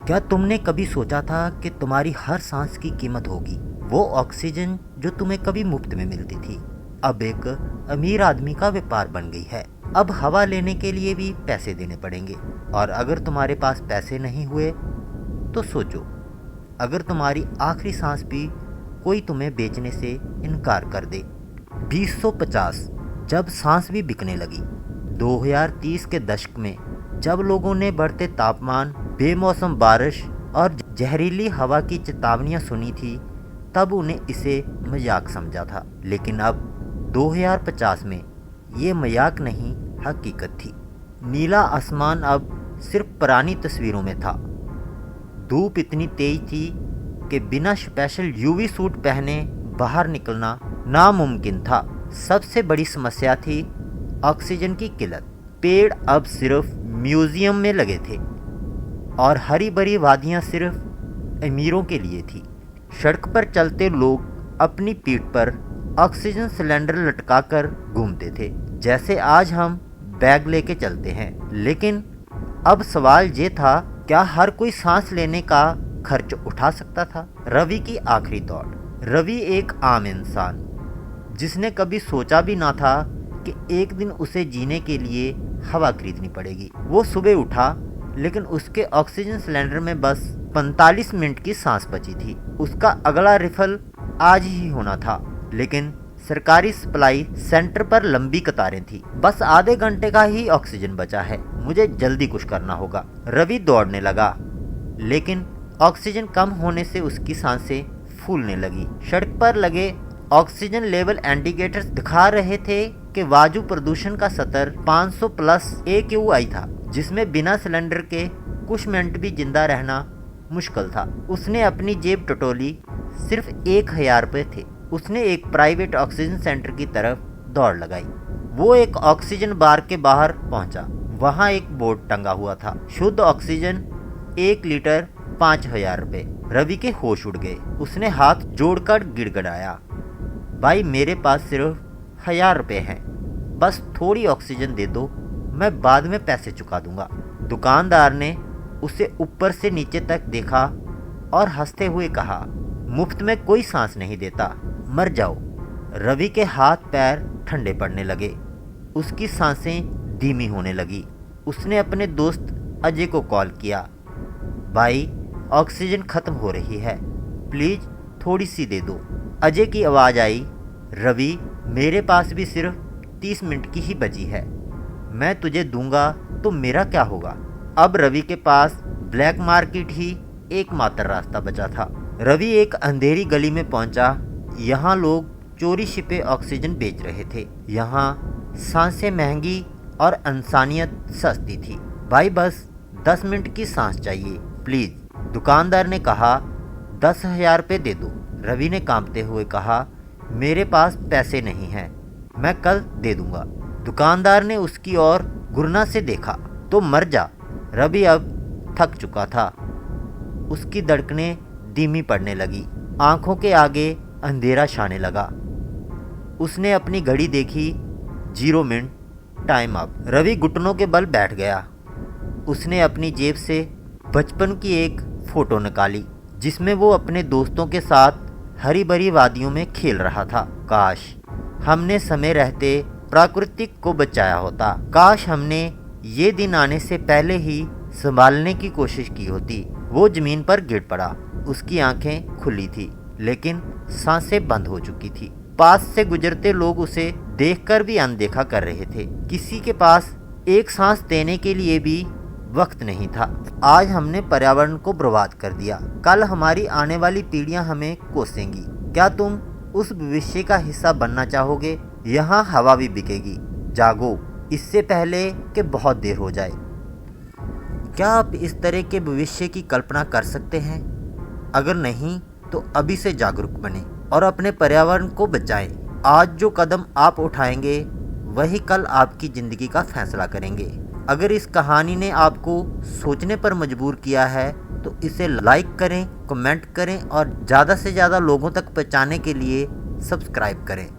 क्या तुमने कभी सोचा था कि तुम्हारी हर सांस की कीमत होगी? वो ऑक्सीजन जो तुम्हें कभी मुफ्त में मिलती थी अब एक अमीर आदमी का व्यापार बन गई है। अब हवा लेने के लिए भी पैसे देने पड़ेंगे। और अगर तुम्हारे पास पैसे नहीं हुए तो सोचो, अगर तुम्हारी आखिरी सांस भी कोई तुम्हें बेचने से इनकार कर दे। 2050 जब सांस भी बिकने लगी, 2030 के दशक में जब लोगों ने बढ़ते तापमान, बेमौसम बारिश और जहरीली हवा की चेतावनियां सुनी थी, तब उन्हें इसे मजाक समझा था। लेकिन अब 2050 में ये मजाक नहीं, हकीकत थी। नीला आसमान अब सिर्फ पुरानी तस्वीरों में था। धूप इतनी तेज थी कि बिना स्पेशल यूवी सूट पहने बाहर निकलना नामुमकिन था। सबसे बड़ी समस्या थी ऑक्सीजन की किल्लत। पेड़ अब सिर्फ म्यूजियम में लगे थे और हरी भरी वादियां सिर्फ अमीरों के लिए थी। सड़क पर चलते लोग अपनी पीठ पर ऑक्सीजन सिलेंडर लटकाकर घूमते थे, जैसे आज हम बैग लेके चलते हैं। लेकिन अब सवाल ये था, क्या हर कोई सांस लेने का खर्च उठा सकता था? रवि की आखिरी दौड़। रवि एक आम इंसान जिसने कभी सोचा भी ना था कि एक दिन उसे जीने के लिए हवा खरीदनी पड़ेगी। वो सुबह उठा, लेकिन उसके ऑक्सीजन सिलेंडर में बस 45 मिनट की सांस बची थी। उसका अगला रिफल आज ही होना था, लेकिन सरकारी सप्लाई सेंटर पर लंबी कतारें थी। बस आधे घंटे का ही ऑक्सीजन बचा है, मुझे जल्दी कुछ करना होगा। रवि दौड़ने लगा, लेकिन ऑक्सीजन कम होने से उसकी सांसें फूलने लगी। सड़क पर लगे ऑक्सीजन लेवल इंडिकेटर्स दिखा रहे थे कि वायु प्रदूषण का स्तर 500 प्लस AQI था, जिसमें बिना सिलेंडर के कुछ मिनट भी जिंदा रहना मुश्किल था। उसने अपनी जेब टटोली, सिर्फ 1000 रुपये थे। उसने एक प्राइवेट ऑक्सीजन सेंटर की तरफ दौड़ लगाई। वो एक ऑक्सीजन बार के बाहर पहुंचा। वहां एक बोर्ड टंगा हुआ था, शुद्ध ऑक्सीजन 1 लीटर 5000 रुपये। रवि के होश उड़ गए। उसने हाथ जोड़कर गिड़गिड़ाया, भाई मेरे पास सिर्फ 1000 रुपये हैं, बस थोड़ी ऑक्सीजन दे दो, मैं बाद में पैसे चुका दूंगा। दुकानदार ने उसे ऊपर से नीचे तक देखा और हंसते हुए कहा, मुफ्त में कोई सांस नहीं देता, मर जाओ। रवि के हाथ पैर ठंडे पड़ने लगे, उसकी सांसें धीमी होने लगी। उसने अपने दोस्त अजय को कॉल किया, भाई ऑक्सीजन खत्म हो रही है, प्लीज थोड़ी सी दे दो। अजय की आवाज़ आई, रवि मेरे पास भी सिर्फ 30 मिनट की ही बची है, मैं तुझे दूंगा तो मेरा क्या होगा? अब रवि के पास ब्लैक मार्केट ही एकमात्र रास्ता बचा था। रवि एक अंधेरी गली में पहुंचा। यहाँ लोग चोरी छिपे ऑक्सीजन बेच रहे थे। यहाँ सांसें महंगी और इंसानियत सस्ती थी। भाई बस 10 मिनट की सांस चाहिए प्लीज। दुकानदार ने कहा, 10,000 रुपये दे दो। रवि ने कांपते हुए कहा, मेरे पास पैसे नहीं हैं, मैं कल दे दूंगा। दुकानदार ने उसकी ओर घुरना से देखा, तो मर जा। रवि अब थक चुका था, उसकी धड़कनें धीमी पड़ने लगी, आंखों के आगे अंधेरा छाने लगा। उसने अपनी घड़ी देखी, 0 मिनट, टाइम अप। रवि घुटनों के बल बैठ गया। उसने अपनी जेब से बचपन की एक फ़ोटो निकाली, जिसमें वो अपने दोस्तों के साथ हरी भरी वादियों में खेल रहा था। काश हमने समय रहते प्राकृतिक को बचाया होता। काश हमने ये दिन आने से पहले ही संभालने की कोशिश की होती। वो ज़मीन पर गिर पड़ा। उसकी आंखें खुली थी, लेकिन सांसें बंद हो चुकी थी। पास से गुजरते लोग उसे देखकर भी अनदेखा कर रहे थे। किसी के पास एक सांस देने के लिए भी वक्त नहीं था। आज हमने पर्यावरण को बर्बाद कर दिया, कल हमारी आने वाली पीढ़ियां हमें कोसेंगी। क्या तुम उस भविष्य का हिस्सा बनना चाहोगे? यहाँ हवा भी बिकेगी, जागो इससे पहले कि बहुत देर हो जाए। क्या आप इस तरह के भविष्य की कल्पना कर सकते हैं? अगर नहीं तो अभी से जागरूक बने और अपने पर्यावरण को बचाएं। आज जो कदम आप उठाएंगे वही कल आपकी ज़िंदगी का फैसला करेंगे। अगर इस कहानी ने आपको सोचने पर मजबूर किया है तो इसे लाइक करें, कमेंट करें और ज़्यादा से ज़्यादा लोगों तक पहुंचाने के लिए सब्सक्राइब करें।